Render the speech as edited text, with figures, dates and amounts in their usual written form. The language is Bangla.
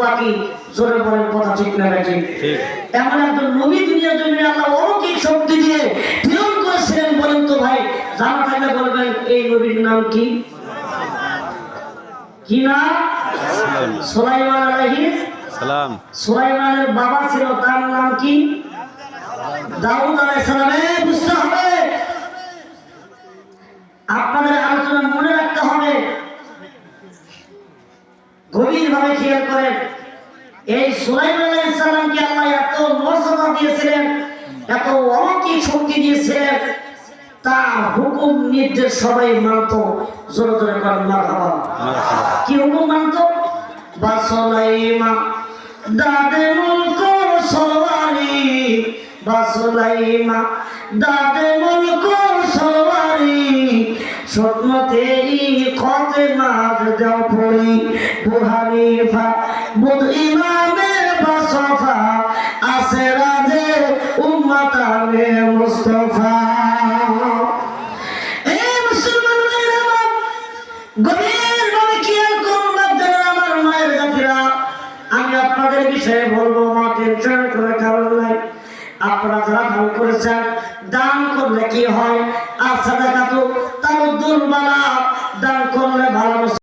পাখি জোরে বলেন কথা ঠিক না নাকি? এমন একজন নবী দুনিয়ার জমিনে আল্লাহ অলৌকিক শক্তি দিয়ে প্রেরণ করেছিলেন। বলেন তো ভাই, জানা থাকলে বলবেন এই নবীর নাম কি? কি নাম? সুলাইমান আলাইহিস সালাম। সুলাইমানের বাবা ছিল, তার নাম কি? দাউদ আলাইহিস সালাম। বুঝতে হবে, আপনাদের আলোচনা মনে রাখতে হবে, গভীর ভাবে খেয়াল করেন। এই সুলাইমান আলাইহিস সালামকে আল্লাহ এত মর্যাদা দিয়েছিলেন, এত অলৌকিক শক্তি দিয়েছিলেন, তার হুকুম নির্দেশ সবাই মানত। জোরে জোরে করেন মারহাবা। কি হুকুম মানত? বা সুলাইমান দাদে মুলক সওয়ারি, বা সুলাইমান দাদে মুলক সওয়ারি, স্বপ্ন তেরি খতে মার দাও পড়ি, বুহানিফা বুধ ইমামে বাসফা, আসে রাজে উম্মতানে মুস্তাফা। এই মুসলমান ভাইরা আমার, গভীর ভাবে খেয়াল করুন বাচ্চারা, আমার মায়ের জাতিরা। আমি আপনাদের বিষয়ে বলবো, মা টেনশন করে কারণ নাই। আপনারা যারা দান করেছেন, দান করলে কি হয়? আর সাদাকাতু তারুদ্দুল বালা, দান করলে ভালো।